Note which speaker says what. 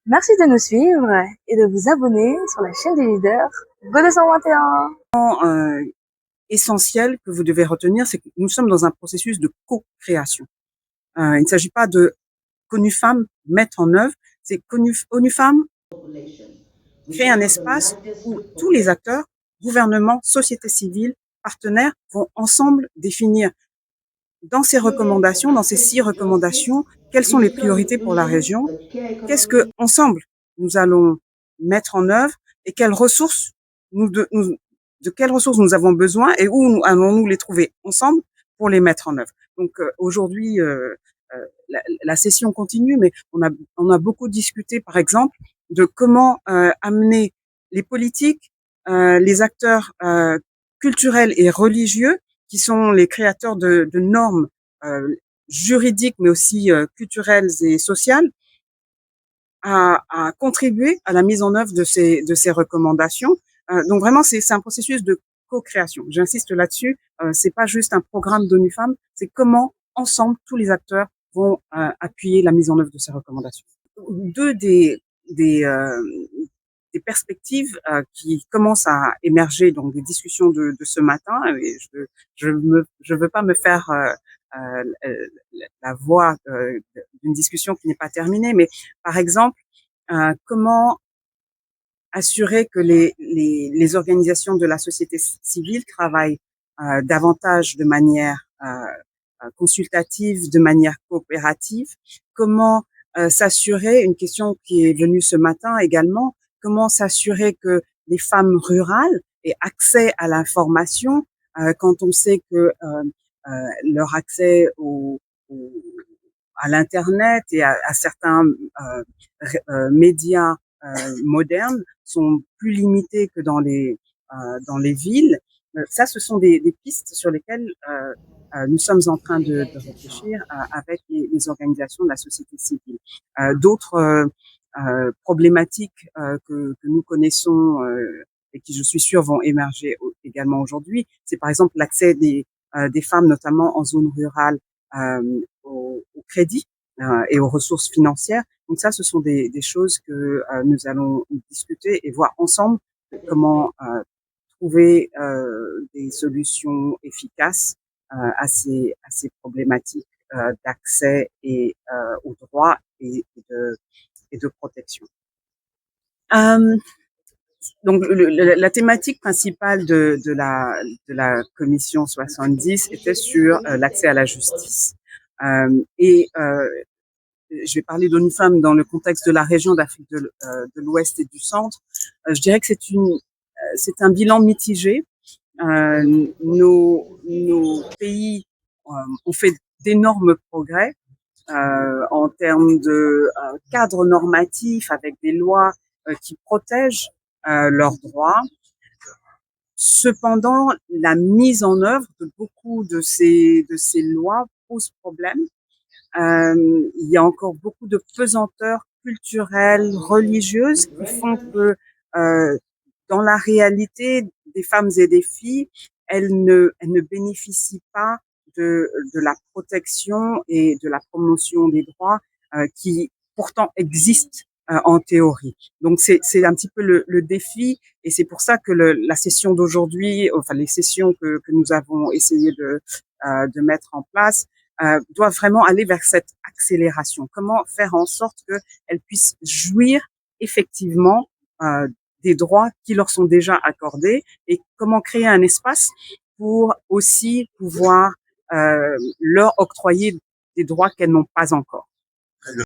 Speaker 1: Merci de nous suivre et de vous abonner sur la chaîne des leaders Go 221.
Speaker 2: Essentiel que vous devez retenir, c'est que nous sommes dans un processus de co-création. Il ne s'agit pas de qu'ONU-Femmes mette en œuvre, c'est qu'ONU-Femmes crée un espace où tous les acteurs, gouvernements, société civile, partenaires, vont ensemble définir dans ces recommandations, dans ces 6 recommandations, quelles sont les priorités pour la région, qu'est-ce que ensemble nous allons mettre en œuvre et quelles ressources de quelles ressources nous avons besoin et où allons-nous les trouver ensemble pour les mettre en œuvre. Donc aujourd'hui, la session continue, mais on a beaucoup discuté, par exemple, de comment amener les politiques, les acteurs culturels et religieux, qui sont les créateurs de normes juridiques, mais aussi culturelles et sociales, à contribuer à la mise en œuvre de ces recommandations. Donc vraiment, c'est un processus de co-création. J'insiste là-dessus. C'est pas juste un programme d'ONU-Femmes, c'est comment ensemble tous les acteurs vont appuyer la mise en œuvre de ces recommandations. Deux des perspectives qui commencent à émerger, donc des discussions de ce matin. Et je veux pas me faire la voix d'une discussion qui n'est pas terminée, mais par exemple, comment assurer que les organisations de la société civile travaillent davantage de manière consultative, de manière coopérative, comment s'assurer, une question qui est venue ce matin également, comment s'assurer que les femmes rurales aient accès à l'information quand on sait que leur accès à l'internet et à certains médias modernes sont plus limités que dans les villes. Ça, ce sont des pistes sur lesquelles nous sommes en train de réfléchir avec les organisations de la société civile. D'autres problématiques que nous connaissons et qui, je suis sûre, vont émerger également aujourd'hui, c'est par exemple l'accès des femmes, notamment en zone rurale, au crédit et aux ressources financières. Donc ça, ce sont des choses que nous allons discuter et voir ensemble comment trouver des solutions efficaces à ces problématiques d'accès et aux droits et de protection. Donc la thématique principale de la commission 70 était sur l'accès à la justice. Je vais parler d'ONU-Femmes dans le contexte de la région d'Afrique de l'Ouest et du Centre. Je dirais que c'est un bilan mitigé. Nos pays ont fait d'énormes progrès en termes de cadre normatif avec des lois qui protègent leurs droits. Cependant, la mise en œuvre de beaucoup de ces lois pose problème. Il y a encore beaucoup de pesanteurs culturelles, religieuses qui font que dans la réalité des femmes et des filles, elles ne bénéficient pas de la protection et de la promotion des droits qui pourtant existent en théorie. Donc c'est un petit peu le défi, et c'est pour ça que la session d'aujourd'hui, enfin les sessions que nous avons essayé de mettre en place doivent vraiment aller vers cette accélération. Comment faire en sorte qu'elles puissent jouir effectivement des droits qui leur sont déjà accordés, et comment créer un espace pour aussi pouvoir leur octroyer des droits qu'elles n'ont pas encore.